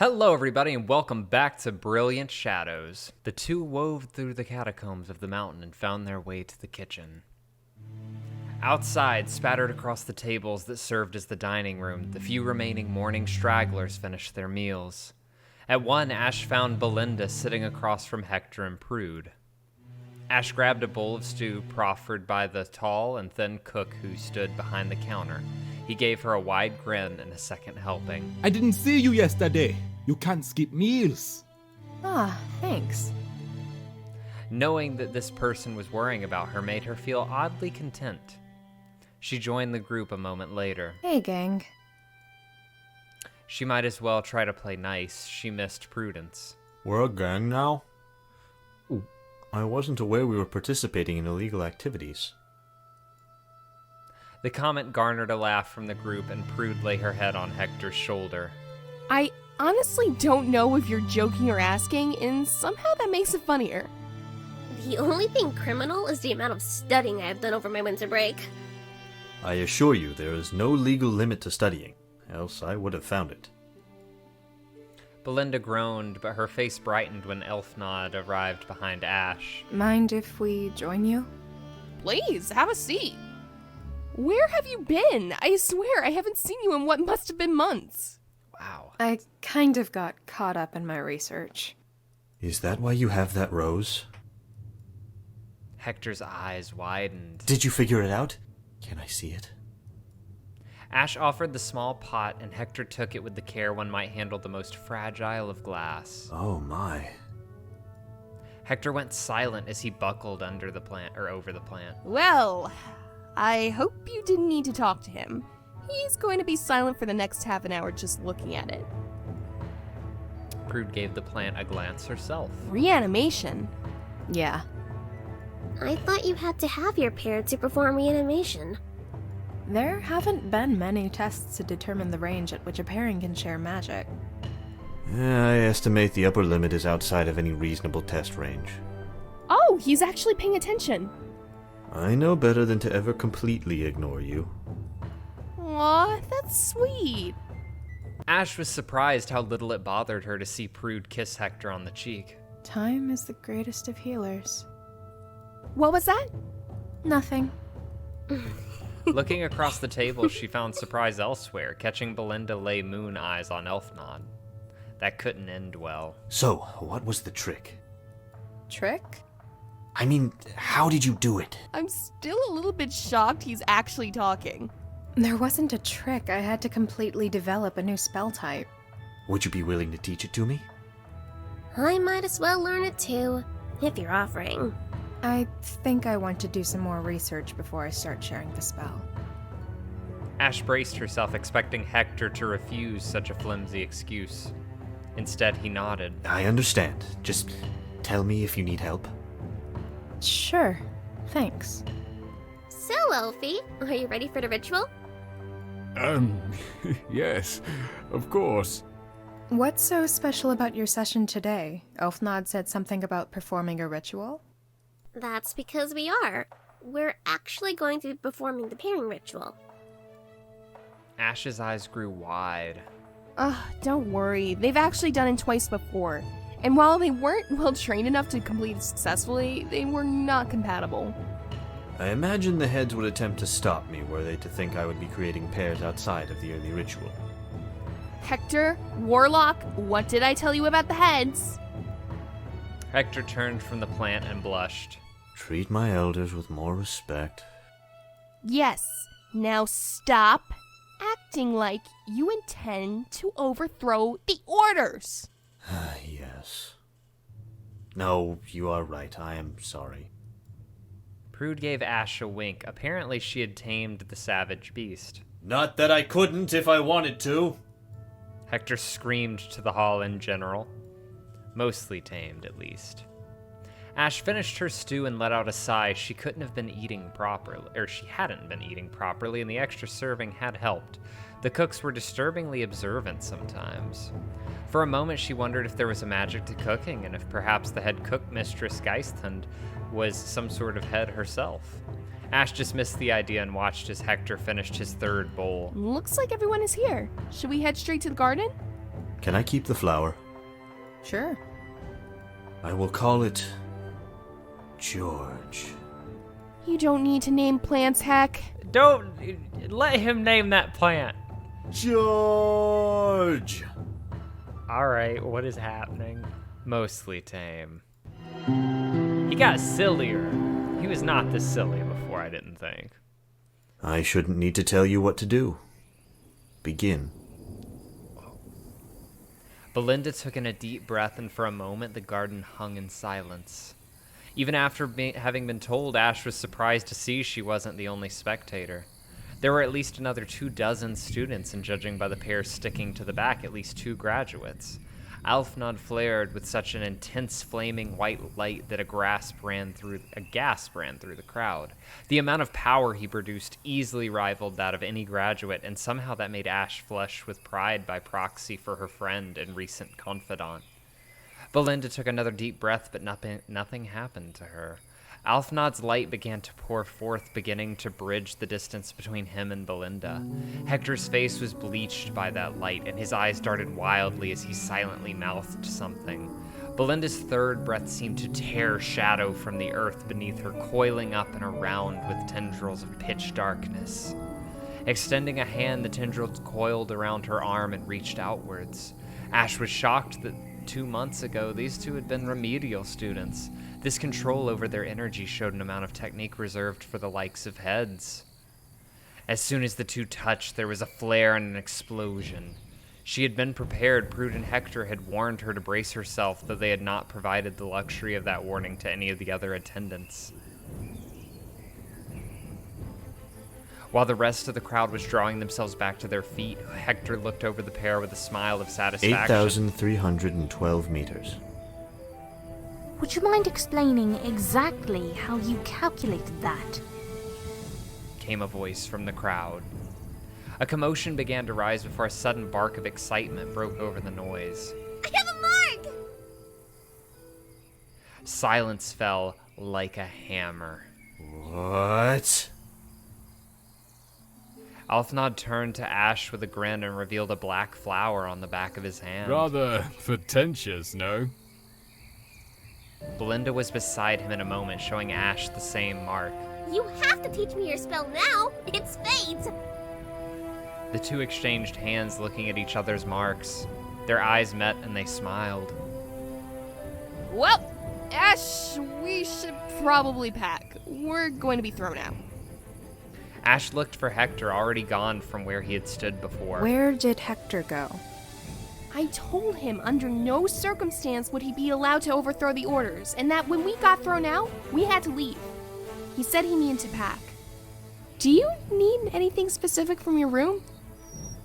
Hello, everybody, and welcome back to Brilliant Shadows. The two wove through the catacombs of the mountain and found their way to the kitchen. Outside, spattered across the tables that served as the dining room, the few remaining morning stragglers finished their meals. At one, Ash found Belinda sitting across from Hektor and Prude. Ash grabbed a bowl of stew proffered by the tall and thin cook who stood behind the counter. He gave her a wide grin and a second helping. I didn't see you yesterday. You can't skip meals. Ah, thanks. Knowing that this person was worrying about her made her feel oddly content. She joined the group a moment later. Hey, gang. She might as well try to play nice. She missed Prudence. We're a gang now? Ooh, I wasn't aware we were participating in illegal activities. The comment garnered a laugh from the group, and Prude lay her head on Hektor's shoulder. I honestly don't know if you're joking or asking, and somehow that makes it funnier. The only thing criminal is the amount of studying I've done over my winter break. I assure you there is no legal limit to studying, else I would have found it. Belinda groaned, but her face brightened when Elfnod arrived behind Ash. Mind if we join you? Please, have a seat. Where have you been? I swear I haven't seen you in what must have been months. Wow. I kind of got caught up in my research. Is that why you have that rose? Hektor's eyes widened. Did you figure it out? Can I see it? Ash offered the small pot, and Hektor took it with the care one might handle the most fragile of glass. Oh my. Hektor went silent as he buckled under the plant, or over the plant. Well, I hope you didn't need to talk to him. He's going to be silent for the next half an hour just looking at it. Prude gave the plant a glance herself. Reanimation? Yeah. I thought you had to have your pair to perform reanimation. There haven't been many tests to determine the range at which a pairing can share magic. I estimate the upper limit is outside of any reasonable test range. Oh, he's actually paying attention. I know better than to ever completely ignore you. Aw, that's sweet. Ash was surprised how little it bothered her to see Prude kiss Hektor on the cheek. Time is the greatest of healers. What was that? Nothing. Looking across the table, she found surprise elsewhere, catching Belinda lay moon eyes on Elfnod. That couldn't end well. So, what was the trick? Trick? I mean, how did you do it? I'm still a little bit shocked he's actually talking. There wasn't a trick. I had to completely develop a new spell type. Would you be willing to teach it to me? I might as well learn it too, if you're offering. I think I want to do some more research before I start sharing the spell. Ash braced herself, expecting Hektor to refuse such a flimsy excuse. Instead, he nodded. I understand. Just tell me if you need help. Sure. Thanks. So, Elfie, are you ready for the ritual? Yes, of course. What's so special about your session today? Elfnod said something about performing a ritual? That's because we are. We're actually going to be performing the pairing ritual. Ash's eyes grew wide. Ugh, don't worry. They've actually done it twice before. And while they weren't well trained enough to complete it successfully, they were not compatible. I imagine the heads would attempt to stop me were they to think I would be creating pairs outside of the early ritual. Hektor, Warlock, what did I tell you about the heads? Hektor turned from the plant and blushed. Treat my elders with more respect. Yes, now stop acting like you intend to overthrow the orders. Yes. No, you are right. I am sorry. Prude gave Ash a wink. Apparently she had tamed the savage beast. Not that I couldn't if I wanted to. Hektor screamed to the hall in general. Mostly tamed, at least. Ash finished her stew and let out a sigh. She couldn't have been eating properly, or she hadn't been eating properly, and the extra serving had helped. The cooks were disturbingly observant sometimes. For a moment, she wondered if there was a magic to cooking, and if perhaps the head cook, Mistress Geisthund, was some sort of head herself. Ash dismissed the idea and watched as Hektor finished his third bowl. Looks like everyone is here. Should we head straight to the garden? Can I keep the flower? Sure. I will call it George. You don't need to name plants, Heck. Don't let him name that plant. George! Alright, what is happening? Mostly tame. He got sillier. He was not this silly before, I didn't think. I shouldn't need to tell you what to do. Begin. Belinda took in a deep breath, and for a moment the garden hung in silence. Even after having been told, Ash was surprised to see she wasn't the only spectator. There were at least another 24 students, and judging by the pair sticking to the back, at least 2 graduates. Alfnod flared with such an intense flaming white light that a gasp ran through the crowd. The amount of power he produced easily rivaled that of any graduate, and somehow that made Ash flush with pride by proxy for her friend and recent confidant. Belinda took another deep breath, but nothing happened to her. Alfnod's light began to pour forth, beginning to bridge the distance between him and Belinda. Hektor's face was bleached by that light, and his eyes darted wildly as he silently mouthed something. Belinda's third breath seemed to tear shadow from the earth beneath her, coiling up and around with tendrils of pitch darkness. Extending a hand, the tendrils coiled around her arm and reached outwards. Ash was shocked that 2 months ago, these two had been remedial students. This control over their energy showed an amount of technique reserved for the likes of heads. As soon as the two touched, there was a flare and an explosion. She had been prepared. Prude and Hektor had warned her to brace herself, though they had not provided the luxury of that warning to any of the other attendants. While the rest of the crowd was drawing themselves back to their feet, Hektor looked over the pair with a smile of satisfaction. 8,312 meters. Would you mind explaining exactly how you calculated that? Came a voice from the crowd. A commotion began to rise before a sudden bark of excitement broke over the noise. I have a mark! Silence fell like a hammer. What? Alfnod turned to Ash with a grin and revealed a black flower on the back of his hand. Rather pretentious, no? Belinda was beside him in a moment, showing Ash the same mark. You have to teach me your spell now! It's fate! The two exchanged hands, looking at each other's marks. Their eyes met and they smiled. Well, Ash, we should probably pack. We're going to be thrown out. Ash looked for Hektor, already gone from where he had stood before. Where did Hektor go? I told him under no circumstance would he be allowed to overthrow the orders, and that when we got thrown out, we had to leave. He said he needed to pack. Do you need anything specific from your room?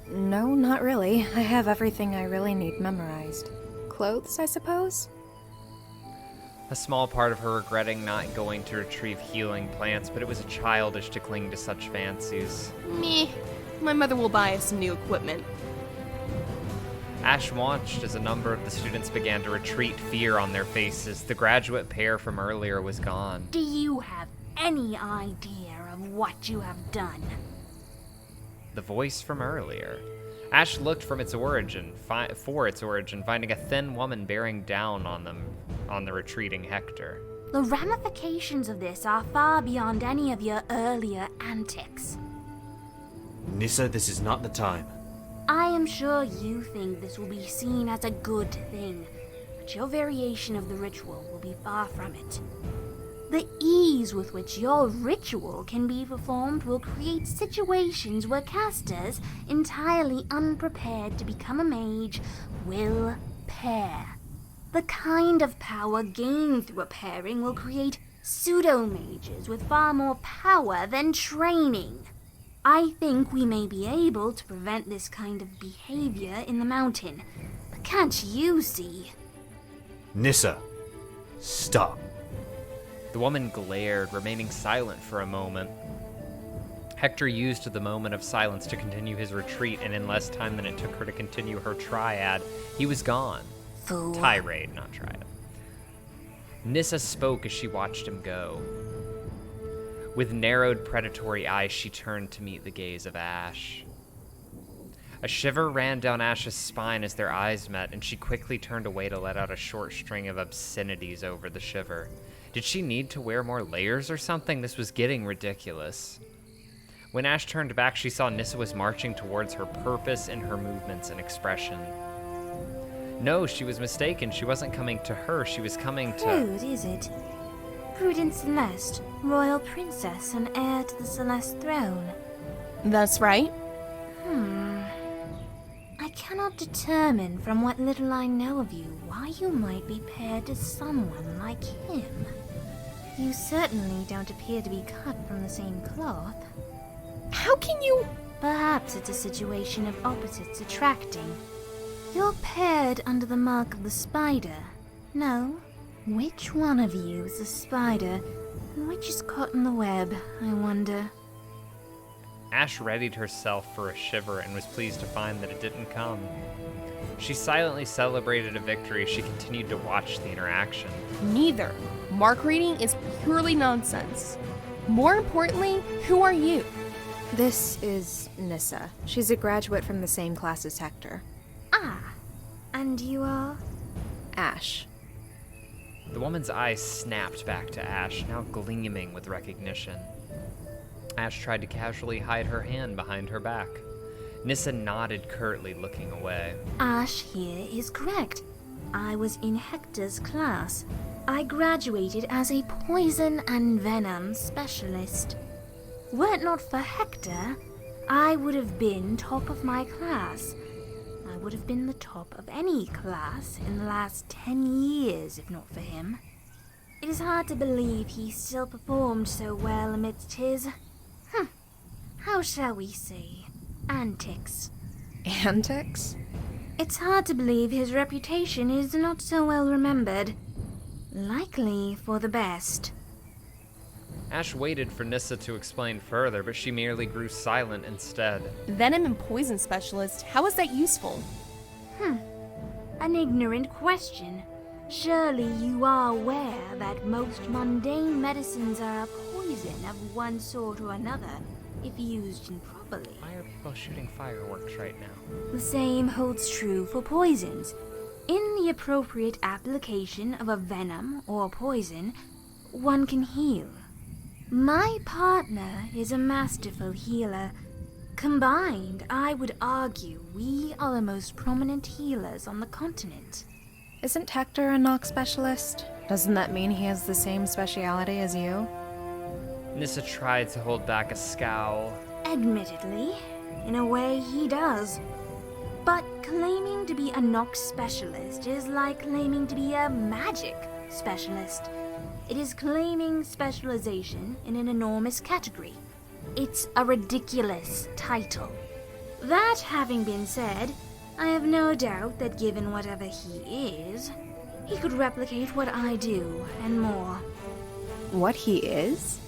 No, not really. I have everything I really need memorized. Clothes, I suppose? A small part of her regretting not going to retrieve healing plants, but it was childish to cling to such fancies. Meh. My mother will buy us some new equipment. Ash watched as a number of the students began to retreat, fear on their faces. The graduate pair from earlier was gone. Do you have any idea of what you have done? The voice from earlier. Ash looked from its origin, finding a thin woman bearing down on them, on the retreating Hektor. The ramifications of this are far beyond any of your earlier antics. Nissa, this is not the time. I am sure you think this will be seen as a good thing, but your variation of the ritual will be far from it. The ease with which your ritual can be performed will create situations where casters, entirely unprepared to become a mage, will pair. The kind of power gained through a pairing will create pseudo-mages with far more power than training. I think we may be able to prevent this kind of behavior in the mountain, but can't you see? Nissa, stop. The woman glared, remaining silent for a moment. Hektor used the moment of silence to continue his retreat, and in less time than it took her to continue her triad, he was gone. Fool. Tirade, not triad. Nissa spoke as she watched him go. With narrowed, predatory eyes, she turned to meet the gaze of Ash. A shiver ran down Ash's spine as their eyes met, and she quickly turned away to let out a short string of obscenities over the shiver. Did she need to wear more layers or something? This was getting ridiculous. When Ash turned back, she saw Nissa was marching towards her, purpose in her movements and expression. No, she was mistaken. She wasn't coming to her. She was coming to... Prude, is it? Prudence Celeste, royal princess and heir to the Celeste throne. That's right. I cannot determine from what little I know of you why you might be paired to someone like him. You certainly don't appear to be cut from the same cloth. How can you... Perhaps it's a situation of opposites attracting. You're paired under the mark of the spider. No? Which one of you is the spider, and which is caught in the web, I wonder? Ash readied herself for a shiver and was pleased to find that it didn't come. She silently celebrated a victory as she continued to watch the interaction. Neither. Mark reading is purely nonsense. More importantly, who are you? This is Nissa. She's a graduate from the same class as Hektor. Ah, and you are? Ash. The woman's eyes snapped back to Ash, now gleaming with recognition. Ash tried to casually hide her hand behind her back. Nissa nodded curtly, looking away. Ash here is correct. I was in Hektor's class. I graduated as a poison and venom specialist. Were it not for Hektor, I would have been top of my class. I would have been the top of any class in the last 10 years if not for him. It is hard to believe he still performed so well amidst his... how shall we say, antics. Antics? It's hard to believe his reputation is not so well remembered. Likely for the best. Ash waited for Nissa to explain further, but she merely grew silent instead. Venom and poison specialist, how is that useful? An ignorant question. Surely you are aware that most mundane medicines are a poison of one sort or another, if used improperly. Why are people shooting fireworks right now? The same holds true for poisons. In the appropriate application of a venom or poison, one can heal. My partner is a masterful healer. Combined, I would argue we are the most prominent healers on the continent. Isn't Hektor a knock specialist? Doesn't that mean he has the same speciality as you? Nissa tried to hold back a scowl. Admittedly, in a way he does. But claiming to be a knock specialist is like claiming to be a magic specialist. It is claiming specialization in an enormous category. It's a ridiculous title. That having been said, I have no doubt that given whatever he is, he could replicate what I do, and more. What he is?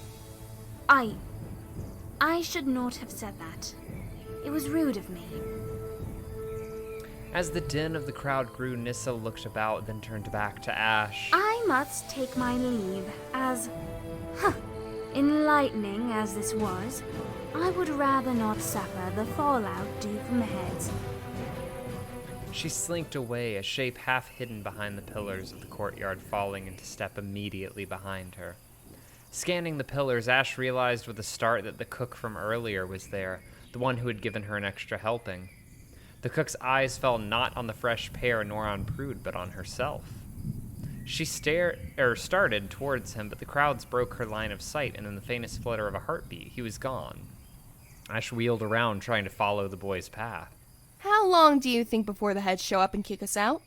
I should not have said that. It was rude of me. As the din of the crowd grew, Nissa looked about, then turned back to Ash. I must take my leave, as... enlightening as this was, I would rather not suffer the fallout due from heads. She slinked away, a shape half hidden behind the pillars of the courtyard, falling into step immediately behind her. Scanning the pillars, Ash realized with a start that the cook from earlier was there, the one who had given her an extra helping. The cook's eyes fell not on the fresh pair nor on Prude, but on herself. She started towards him, but the crowds broke her line of sight, and in the faintest flutter of a heartbeat, he was gone. Ash wheeled around, trying to follow the boy's path. How long do you think before the heads show up and kick us out?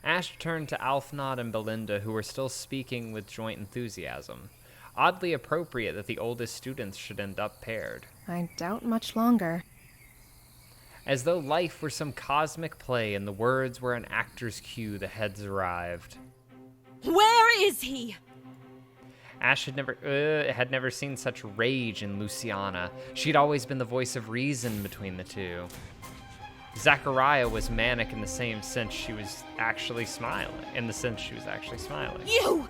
Ash turned to Alfnod and Belinda, who were still speaking with joint enthusiasm. Oddly appropriate that the oldest students should end up paired. I doubt much longer. As though life were some cosmic play and the words were an actor's cue, the heads arrived. Where is he? Ash had never seen such rage in Luciana. She'd always been the voice of reason between the two. Zachariah was manic in the same sense she was actually smiling. You!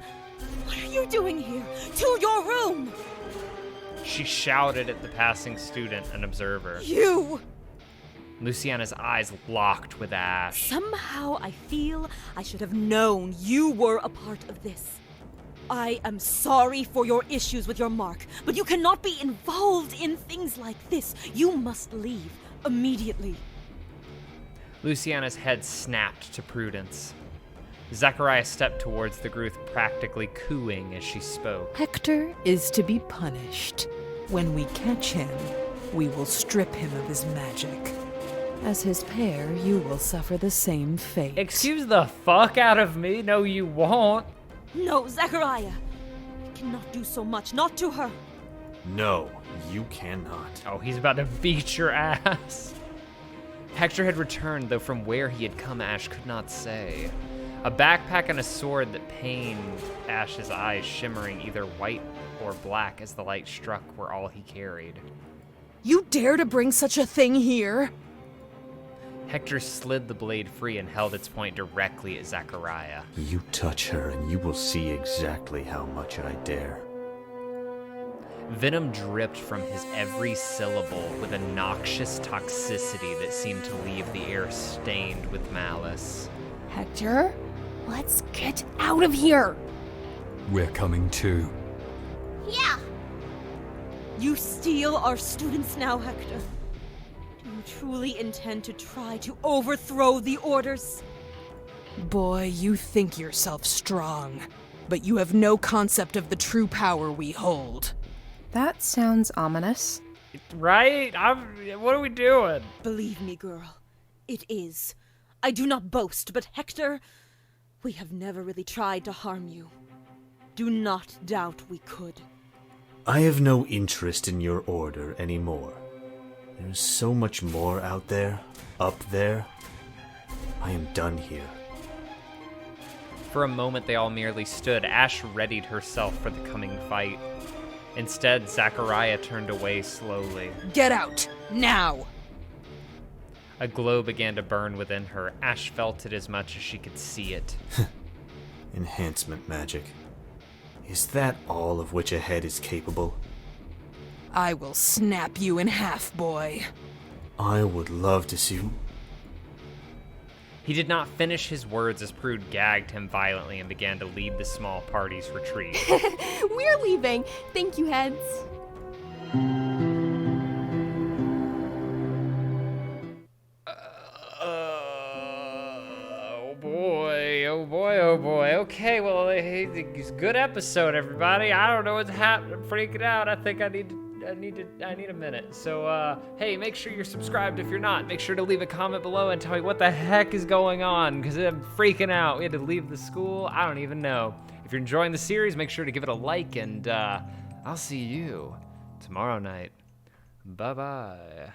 What are you doing here? To your room! She shouted at the passing student and observer. You! Luciana's eyes locked with Ash. Somehow I feel I should have known you were a part of this. I am sorry for your issues with your mark, but you cannot be involved in things like this. You must leave immediately. Luciana's head snapped to Prudence. Zachariah stepped towards the group, practically cooing as she spoke. Hektor is to be punished. When we catch him, we will strip him of his magic. As his pair, you will suffer the same fate. Excuse the fuck out of me? No, you won't. No, Zachariah. You cannot do so much, not to her. No, you cannot. Oh, he's about to beat your ass. Hektor had returned, though from where he had come, Ash could not say. A backpack and a sword that pained Ash's eyes, shimmering either white or black as the light struck, were all he carried. You dare to bring such a thing here? Hektor slid the blade free and held its point directly at Zachariah. You touch her and you will see exactly how much I dare. Venom dripped from his every syllable with a noxious toxicity that seemed to leave the air stained with malice. Hektor, let's get out of here. We're coming too. Yeah. You steal our students now, Hektor. Do you truly intend to try to overthrow the orders? Boy, you think yourself strong, but you have no concept of the true power we hold. That sounds ominous. Right? What are we doing? Believe me, girl, it is. I do not boast, but Hektor, we have never really tried to harm you. Do not doubt we could. I have no interest in your order anymore. There's so much more out there, up there. I am done here. For a moment, they all merely stood. Ash readied herself for the coming fight. Instead, Zachariah turned away slowly. Get out, now! A glow began to burn within her. Ash felt it as much as she could see it. Enhancement magic. Is that all of which a head is capable? I will snap you in half, boy. I would love to see... He did not finish his words as Prude gagged him violently and began to lead the small party's retreat. We're leaving. Thank you, heads. Oh boy, oh boy, oh boy. Okay, well, it's a good episode, everybody. I don't know what's happening. I'm freaking out. I think I need a minute. So, hey, make sure you're subscribed if you're not. Make sure to leave a comment below and tell me what the heck is going on, because I'm freaking out. We had to leave the school. I don't even know. If you're enjoying the series, make sure to give it a like, and I'll see you tomorrow night. Bye-bye.